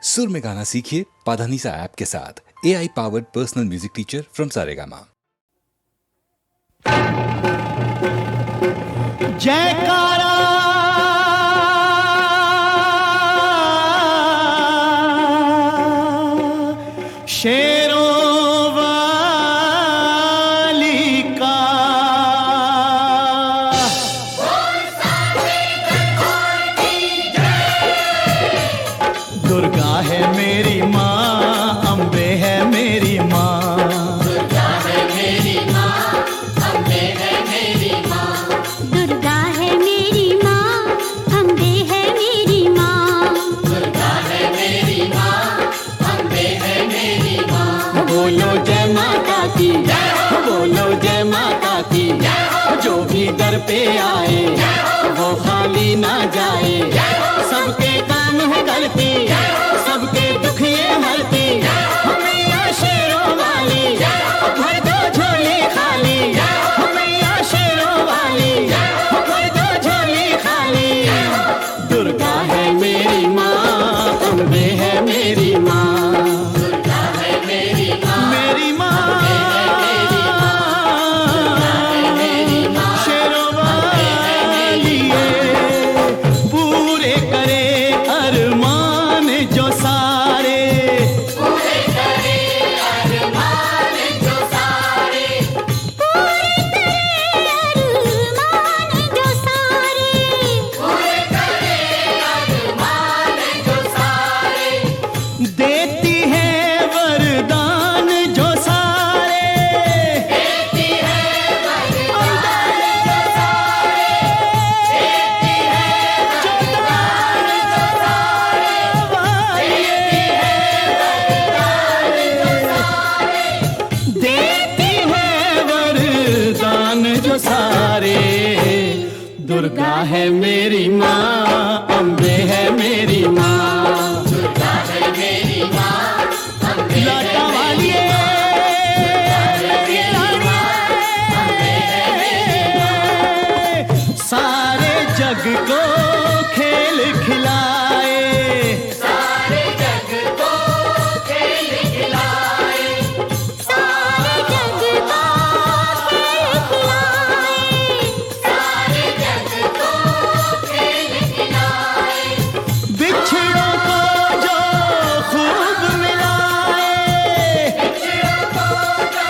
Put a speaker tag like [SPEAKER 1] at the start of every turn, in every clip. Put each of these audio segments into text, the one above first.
[SPEAKER 1] सुर में गाना सीखिए पाधानीसा ऐप के साथ। AI powered personal music teacher from Saregama.
[SPEAKER 2] जयकारा शेरों वाली का, दुर्गा है मेरी माँ, अम्बे है मेरी माँ,
[SPEAKER 3] दुर्गा है मेरी माँ, अम्बे है मेरी माँ, दुर्गा है मेरी माँ, अम्बे है मेरी माँ, दुर्गा है मेरी माँ, अम्बे है मेरी माँ।
[SPEAKER 2] बोलो जय माता की, बोलो जय माता की, जो भी दर पे आए वो खाली ना जाए। सबके काम है करती, सबके दुख ये हरती, मैया शेरों वाली भर दो झोली खाली, मैया शेरों वाली भर दो झोली खाली। दुर्गा है मेरी माँ, अम्बे है मेरी माँ,
[SPEAKER 3] दुर्गा है मेरी माँ,
[SPEAKER 2] मेरी माँ, शेरों वाली पूरे करे अरमान जो सारे,
[SPEAKER 3] पूरे करे अरमान जो सारे, पूरे करे अरमान जो सारे, पूरे करे अरमान जो सारे,
[SPEAKER 2] देती है वरदान जो सारे,
[SPEAKER 3] देती है वरदान जो सारे, देती है वरदान जो सारे,
[SPEAKER 2] देती है वरदान जो सारे। दुर्गा है मेरी माँ, अम्बे है मेरी माँ,
[SPEAKER 3] दुर्गा है मेरी माँ, अम्बे है
[SPEAKER 2] लाटा वाली सारे जग को खेल खिलाए,
[SPEAKER 3] सारे जग को खेल खिलाए, सारे जग को खेल खिलाए, सारे जग को खेल खिलाए,
[SPEAKER 2] बिछड़ों को जो खूब मिलाए,
[SPEAKER 3] बिछड़ों को जो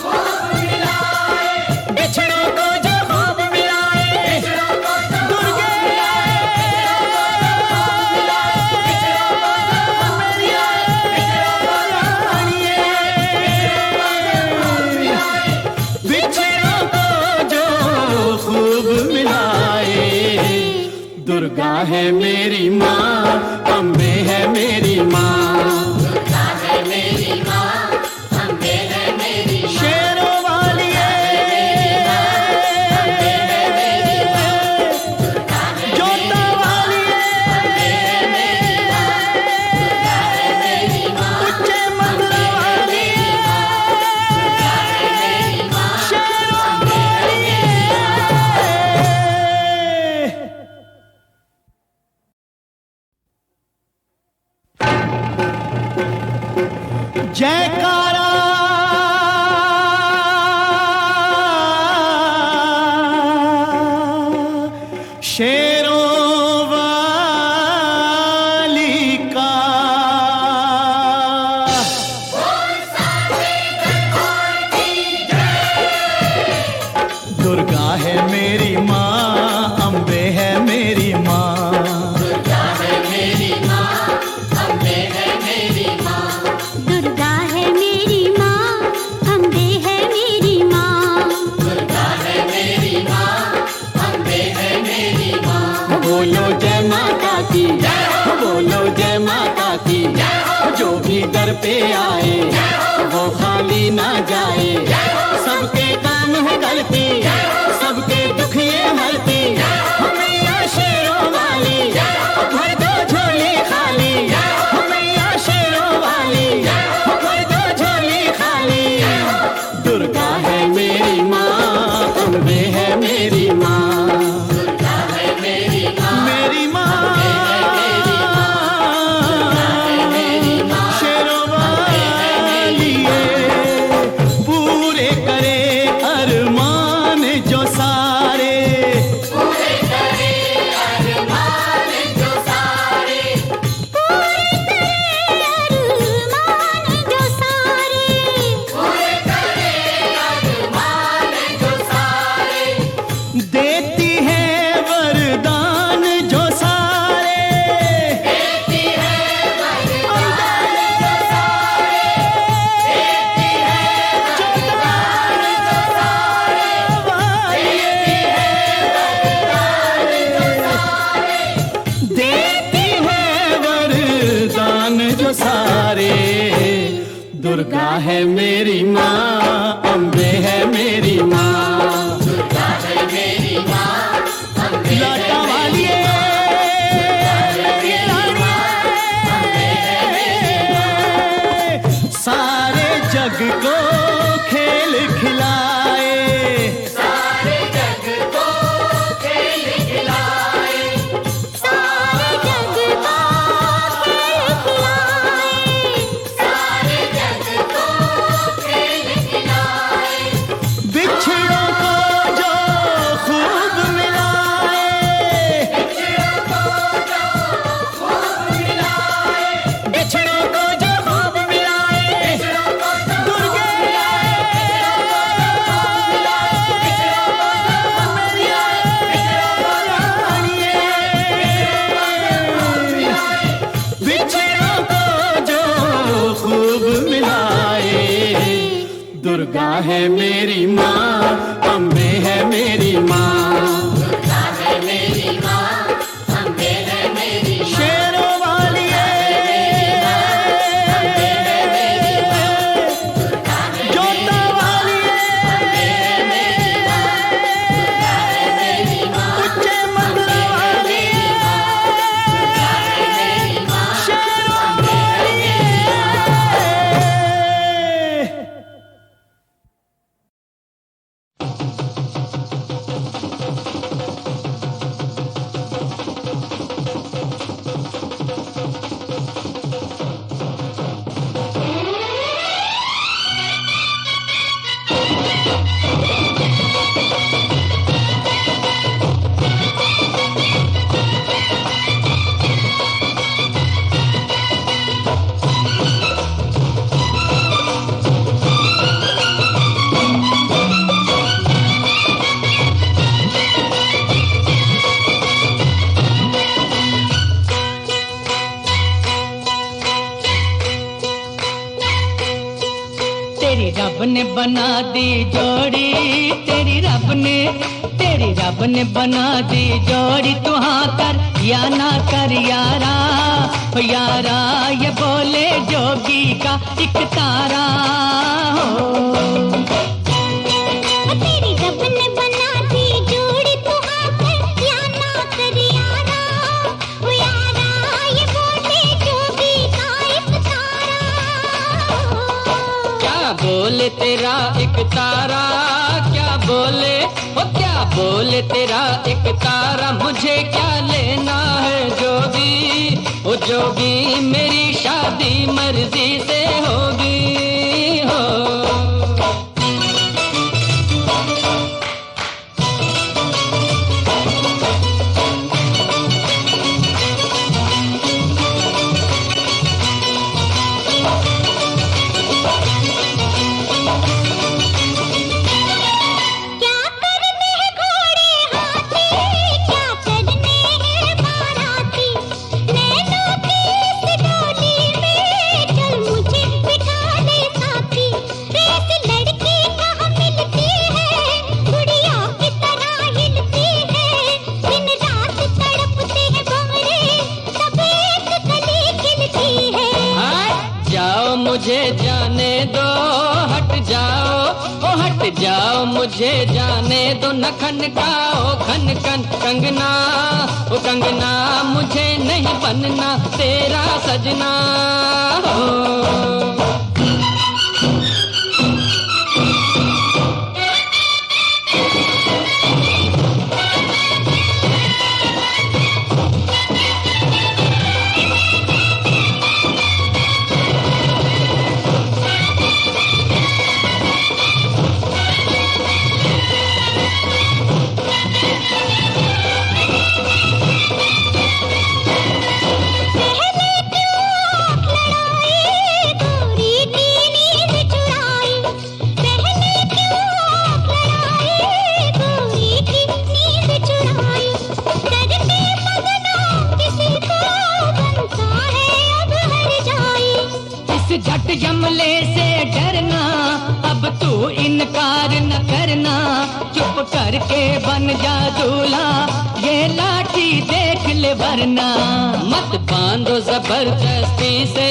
[SPEAKER 3] खूब मिलाए,
[SPEAKER 2] बिछड़ों को जो खूब मिलाए,
[SPEAKER 3] बिछड़ों को जो
[SPEAKER 2] दुर्गे बिछड़ों को जो खूब मिलाए। दुर्गा है मेरी माँ, अम्बे है मेरी माँ,
[SPEAKER 3] दुर्गा है मेरी माँ, अम्बे है मेरी माँ,
[SPEAKER 2] शेरों वाली जोता वाली उच्चे मंदिर वाली शेरों वाली। जयकारा शेरों वाली का, दुर्गा है मेरी माँ, अम्बे है मेरी माँ,
[SPEAKER 3] दुर्गा है मेरी माँ, अम्बे है मेरी माँ, दुर्गा है मेरी माँ, अम्बे है मेरी माँ, दुर्गा है मेरी माँ, अम्बे है मेरी माँ।
[SPEAKER 2] बोलो जय माता की, बोलो जय माता की, जो भी दर पे आए वो खाली ना जाए। सबके काम है करती, सबके दुख ये हरती, मैया शेरों वाली भर दो झोली खाली, मैया शेरों वाली भर दो झोली खाली। दुर्गा है मेरी माँ, अम्बे है मेरी माँ,
[SPEAKER 3] दुर्गा है मेरी माँ,
[SPEAKER 2] मेरी माँ,
[SPEAKER 3] दुर्गा है
[SPEAKER 2] दुर्गा है मेरी माँ, अम्बे है मेरी माँ।
[SPEAKER 3] दुर्गा है मेरी माँ, अम्बे
[SPEAKER 2] लाटा वाली सारे जग को खेल खिलाए,
[SPEAKER 3] सारे जग को खेल खिलाए, सारे जग को खेल खिलाए, सारे जग को खेल खिलाए।
[SPEAKER 2] बिछड़ों को जो खूब मिलाए,
[SPEAKER 3] बिछड़ों को जो खूब मिलाए,
[SPEAKER 2] बिछड़ों को जो खूब मिलाए,
[SPEAKER 3] बिछड़ों को जो
[SPEAKER 2] दुर्गे बिछड़ों को जो खूब मिलाए। दुर्गा है मेरी माँ, अम्बे है मेरी माँ।
[SPEAKER 3] दुर्गा है मेरी माँ, अम्बे है मेरी माँ।
[SPEAKER 2] शेरों वाली जोता वाली उच्चे मंगल वाली शेरों वाली।
[SPEAKER 4] तेरी रब ने बना दी जोड़ी, तेरी रब ने बना दी जोड़ी। तू हाँ कर या ना कर यारा, ओ यारा ये बोले जोगी का एक तारा हो।
[SPEAKER 3] तेरी रब ने बना दी जोड़ी, तू हाँ कर या ना कर यारा, ओ यारा ये बोले जोगी का एक तारा।
[SPEAKER 4] क्या बोले तेरा एक तारा, क्या बोले ओ क्या बोले तेरा एक तारा। मुझे क्या लेना है जोगी, ओ जोगी मेरी शादी मर्जी से होगी हो।
[SPEAKER 3] क्या करने हैं घोड़े हाथी, क्या करने हैं बाराती, नैनों की इस डोली में चल मुझे बिठा दे साथी। रेस लड़की कहाँ मिलती है, गुड़िया की तरह हिलती है, दिन रात तड़पते हैं भंवरे, तब एक कली खिलती है।
[SPEAKER 4] जाओ मुझे जाने दो, हट जाओ ओ हट जाओ मुझे जाने दो। न खनकाओ खन खन कंगना, ओ कंगना मुझे नहीं बनना तेरा सजना हो। झट जमले से डरना, अब तू इनकार न करना, चुप कर करके बन जा दूल्हा, ये लाठी देख ले वरना। मत बांधो जबरदस्ती से,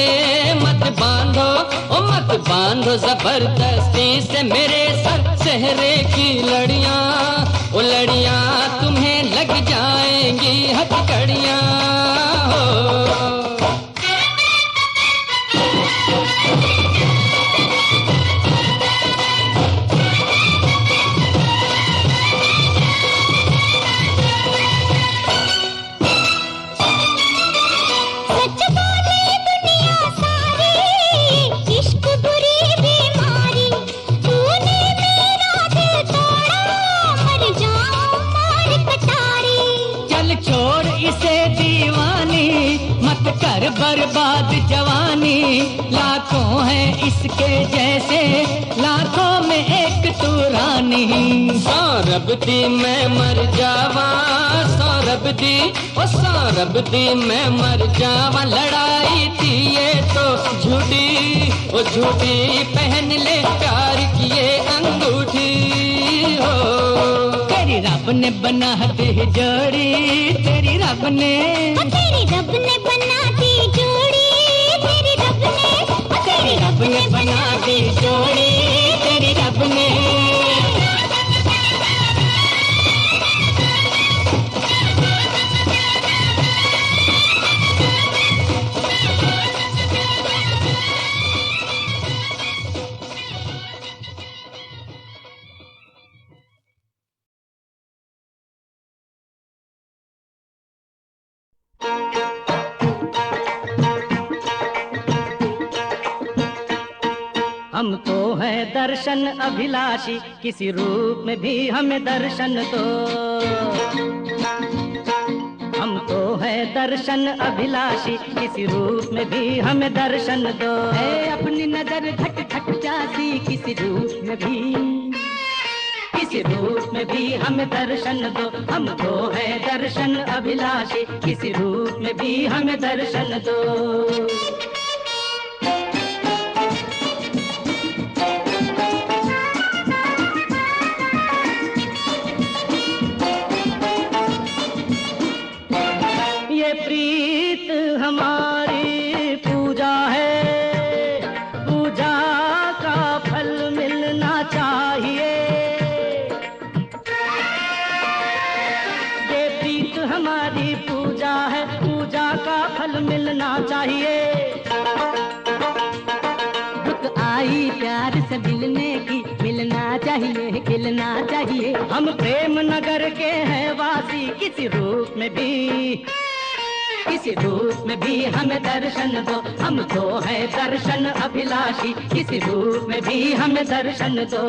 [SPEAKER 4] मत बांधो ओ मत बांधो जबरदस्ती से मेरे सर सेहरे की लड़ियां, ओ लड़ियां तुम्हें लग जाएंगी हथकड़ियां हो। कर बर्बाद जवानी, लाखों है इसके जैसे, लाखों में एक तू रानी। सौरभ दी मैं मर जावा, सौरभ दी ओ सौरभ दी मैं मर जावा। लड़ाई थी ये तो झूठी, ओ झूठी पहन ले प्यार की ये अंगूठी हो। तेरी रब ने बना दी जोड़ी, तेरी रब ने बना दी जोड़ी, तेरी रब ने बना दी जोड़ी, तेरी रब ने। हम तो हैं दर्शन अभिलाषी, किसी रूप में भी हमें दर्शन दो। हम तो हैं दर्शन अभिलाषी, किसी रूप में भी हमें दर्शन दो। है अपनी नजर घट घट जाती, किसी रूप में भी, किसी रूप में भी हमें दर्शन दो। हम तो हैं दर्शन अभिलाषी, किसी रूप में भी हमें दर्शन दो। प्रीत हमारी पूजा है, पूजा का फल मिलना चाहिए। ये प्रीत हमारी पूजा है, पूजा का फल मिलना चाहिए। रुक आई प्यार से मिलने की, मिलना चाहिए, खिलना चाहिए। हम प्रेम नगर के हैं वासी, किसी रूप में भी, किसी रूप में भी हमें दर्शन दो। हम तो है दर्शन अभिलाषी, किसी रूप में भी हमें दर्शन दो।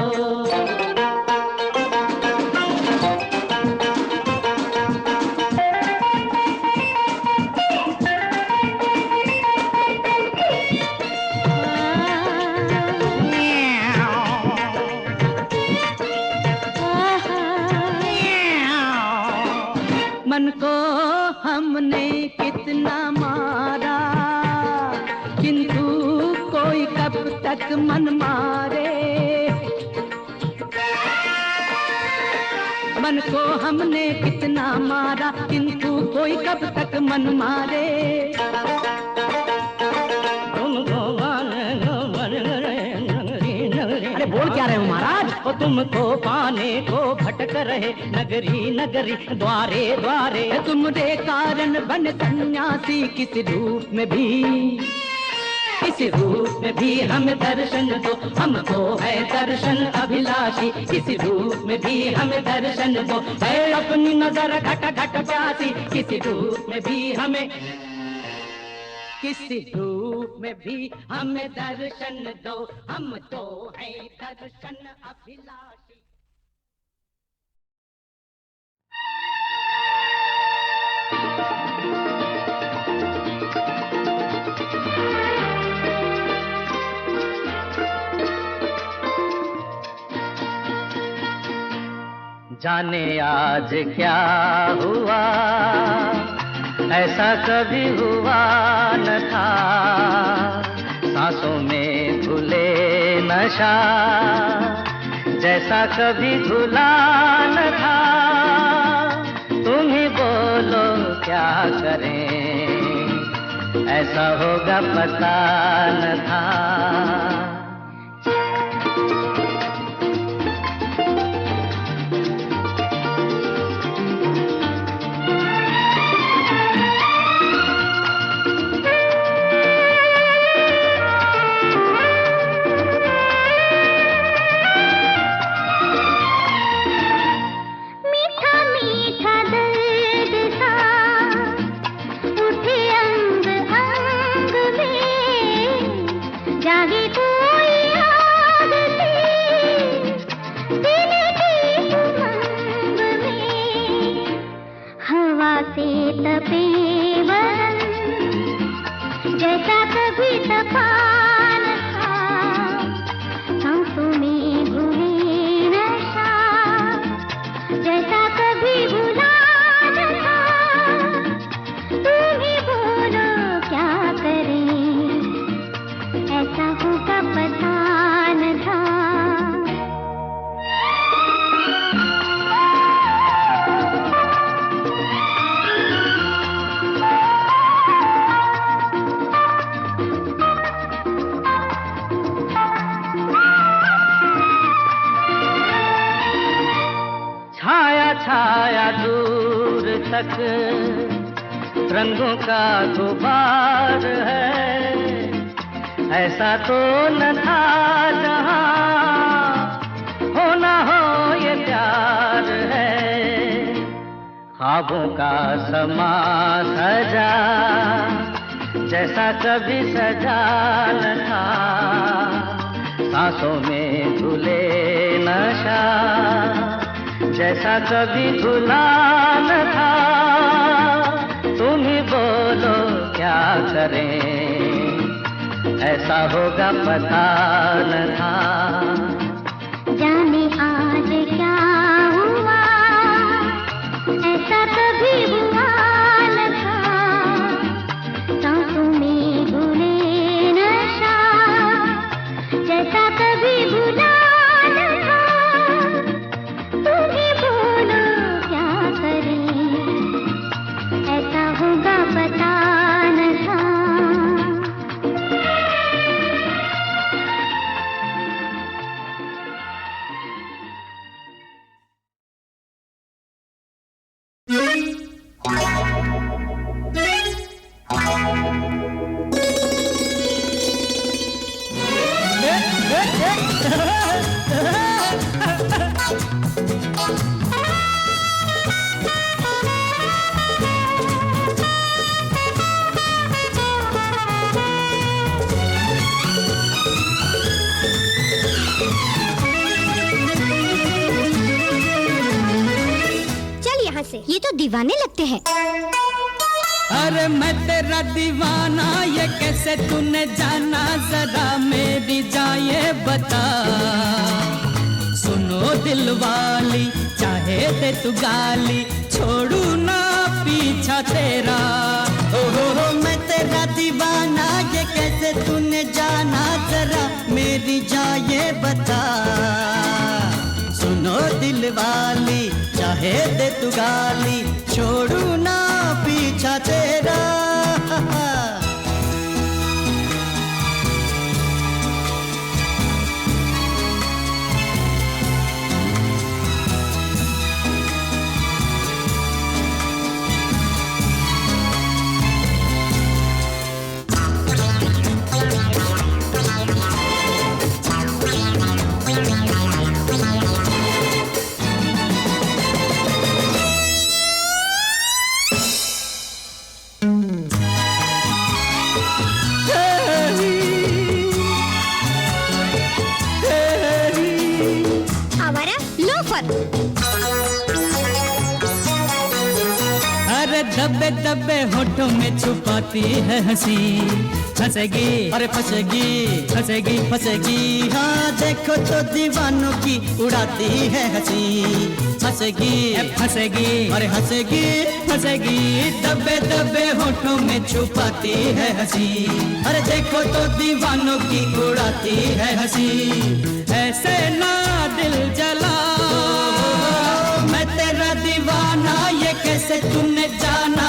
[SPEAKER 4] मन को हमने कितना मारा, किंतु कोई कब तक मन मारे। मन को हमने कितना मारा, किंतु कोई कब तक मन मारे। अरे बोल क्या रहे हो महाराज? ओ तुमको पाने को भटक रहे नगरी नगरी, द्वारे द्वारे। तुम्हारे कारण बन सन्यासी, किस रूप में भी, किसी रूप में भी हमें दर्शन दो। हमको है दर्शन अभिलाषी, किसी रूप में भी हमें दर्शन दो। है अपनी नजर घट घट प्यासी, किसी रूप में भी हमें, किसी रूप में भी हमें दर्शन दो। हम तो है दर्शन अभिलाषी।
[SPEAKER 5] जाने आज क्या हुआ, ऐसा कभी हुआ न था। सांसों में घुले नशा, जैसा कभी घुला न था। क्या करें, ऐसा होगा पता न था। छाया दूर तक रंगों का गुबार है, ऐसा तो न था जहां होना हो ये प्यार है। ख्वाबों का समा सजा जैसा कभी सजा न था, सांसों में घुले नशा जैसा कभी घुला न था। तुम ही बोलो क्या करें, ऐसा होगा पता न था।
[SPEAKER 3] जाने आज क्या हुआ, ऐसा कभी हुआ न था। सांसों में घुले नशा जैसा कभी भुला न था। तुम ही बोलो क्या करें, ऐसा होगा पता न था। ये तो दीवाने लगते हैं।
[SPEAKER 4] अरे मैं तेरा दीवाना ये कैसे तूने जाना, जरा मेरी जाए बता। सुनो दिल वाली चाहे दे तू गाली, छोड़ू ना पीछा तेरा।
[SPEAKER 2] हो मैं तेरा दीवाना ये कैसे तूने जाना, जरा मेरी जाए बता। सुनो दिल वाली चाहे दे तू गाली, छोड़ू ना पीछा तेरा।
[SPEAKER 4] अरे दबे दबे होठों में छुपाती है हंसी, फंसेगी
[SPEAKER 2] अरे फंसेगी
[SPEAKER 4] फंसेगी फंसेगी।
[SPEAKER 2] हाँ देखो तो दीवानों की उड़ाती है हंसी, फंसेगी
[SPEAKER 4] फंसेगी
[SPEAKER 2] अरे हंसेगी
[SPEAKER 4] फंसेगी। दबे दबे होठों में छुपाती है हंसी,
[SPEAKER 2] अरे देखो तो दीवानों की उड़ाती है हंसी।
[SPEAKER 4] ऐसे ना दिल जला,
[SPEAKER 2] मैं तेरा दीवाना ये कैसे तूने जाना,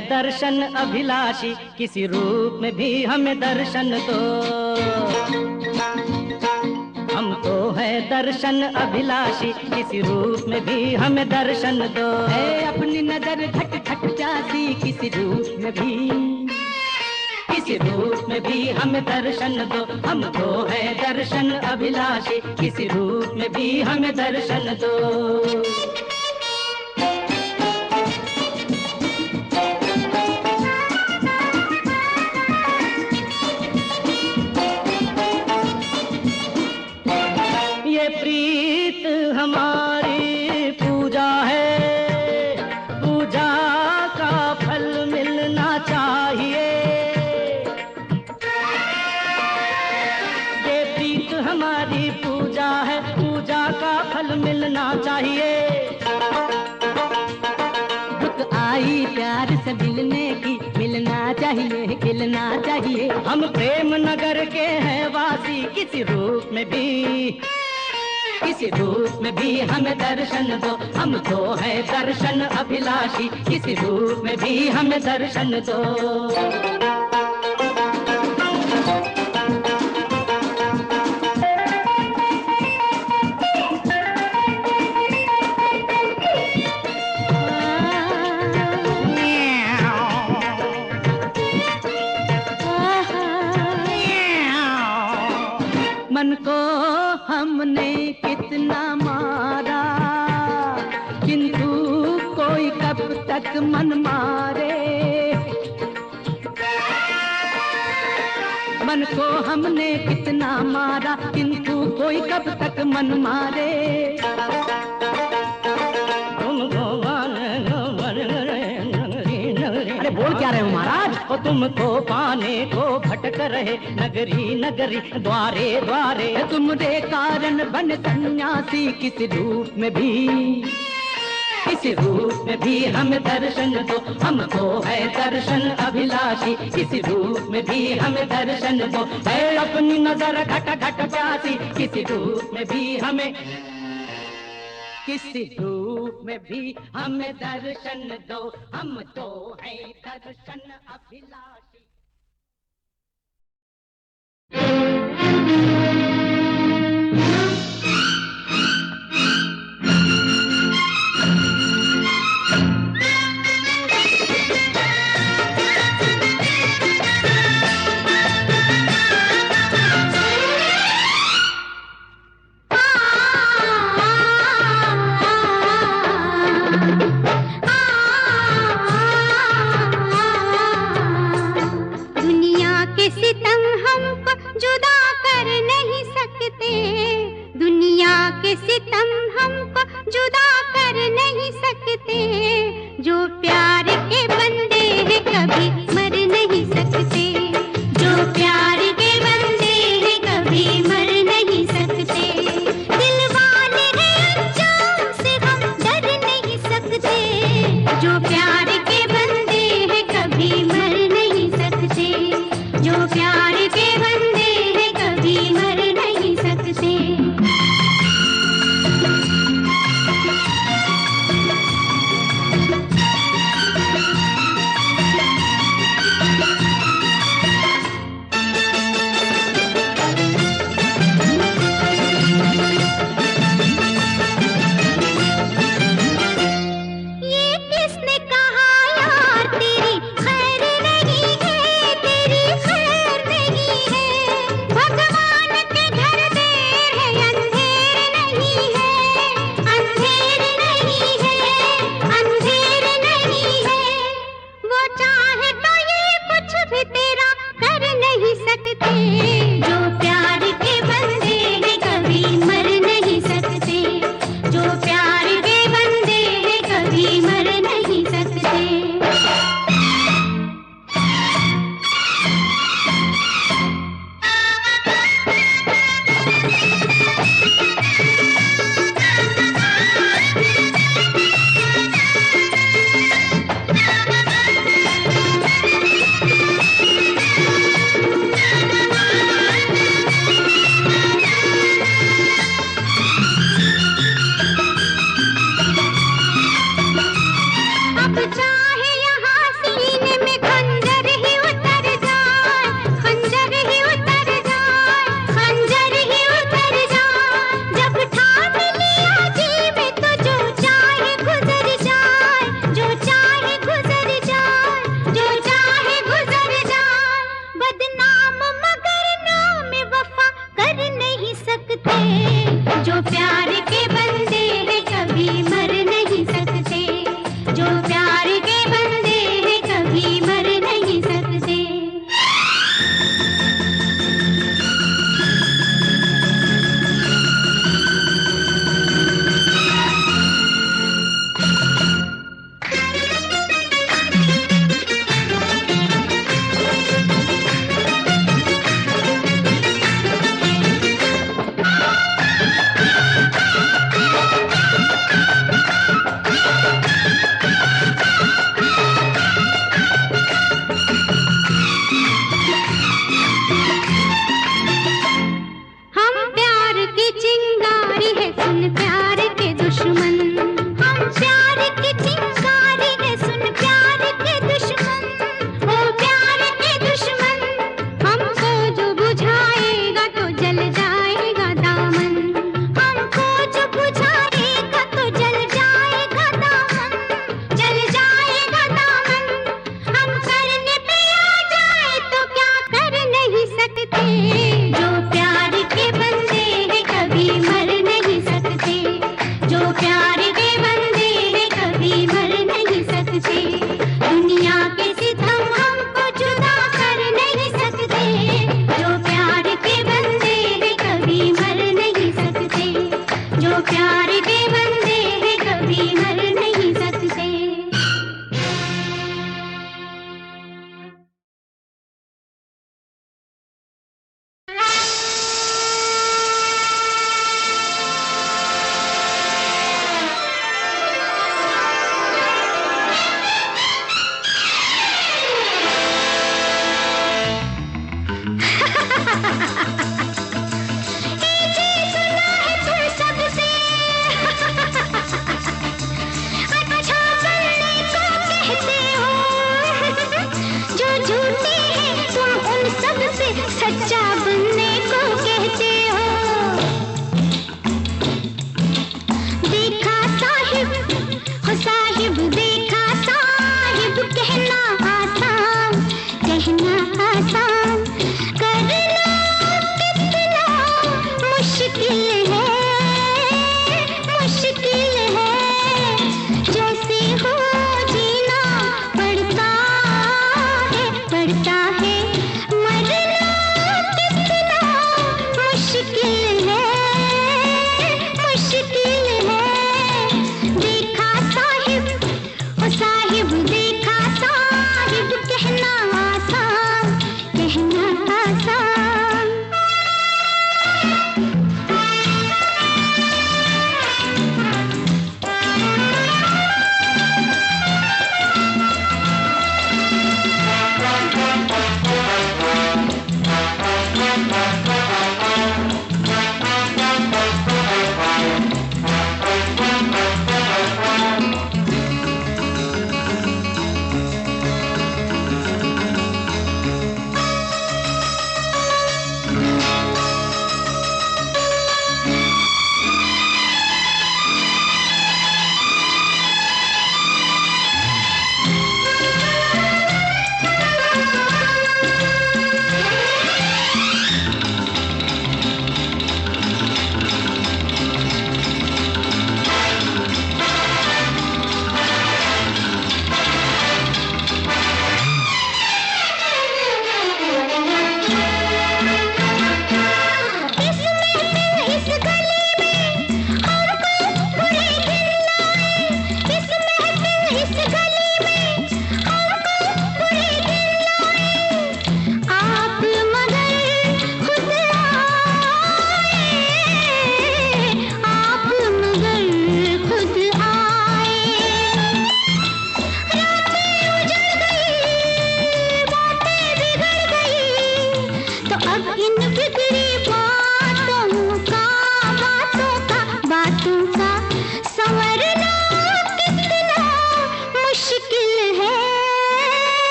[SPEAKER 5] दर्शन अभिलाषी, किसी रूप में भी हमें दर्शन दो। हम तो है दर्शन अभिलाषी, किसी रूप में भी हमें दर्शन दो। है अपनी नजर खट खट जाती, किसी रूप में भी, किसी रूप में भी हमें दर्शन दो। हम तो है दर्शन अभिलाषी, किसी रूप में भी हमें दर्शन दो। ये प्रीत हमारी पूजा है, पूजा का फल मिलना चाहिए। ये प्रीत हमारी पूजा है, पूजा का फल मिलना चाहिए। रुत आई प्यार से मिलने की, मिलना चाहिए, खिलना चाहिए। हम प्रेम नगर के हैं वासी, किसी रूप में भी, किसी रूप में भी हमें दर्शन दो। हम तो है दर्शन अभिलाषी, किसी रूप में भी हमें दर्शन दो। मन को हमने कितना मारा, किंतु कोई कब तक मन मारे। मन को हमने कितना मारा, किंतु कोई कब तक मन मारे। अरे बोल क्या रहे हो महाराज? और तुमको पाने को भटक रहे नगरी नगरी, द्वारे द्वारे। तुम्हारे कारण बन सन्यासी, किसी रूप में भी, किसी रूप में भी हमें दर्शन दो। हमको है दर्शन अभिलाषी, किसी रूप में भी हमें दर्शन दो। है अपनी नजर घट घट प्यासी, किसी रूप में भी हमें, किसी रूप में भी हमें दर्शन दो। हम तो है दर्शन अभिलाषी।
[SPEAKER 3] सितम हमको जुदा कर नहीं सकते, जो प्यार के बंदे हैं कभी मर नहीं सकते। जो प्यार के बंदे हैं कभी मर नहीं सकते। दिल वाले हैं अंजाम से हम डर नहीं सकते। जो प्यार के बंदे हैं कभी मर नहीं सकते। जो प्यार के बंदे हैं कभी मर नहीं सकते। प्यार के बंदे वे कभी मर नहीं सकते, दुनिया के सितम हमको जुदा कर नहीं सकते, जो प्यार के बंदे वे कभी मर नहीं सकते, जो प्यार के बंदे वे कभी मर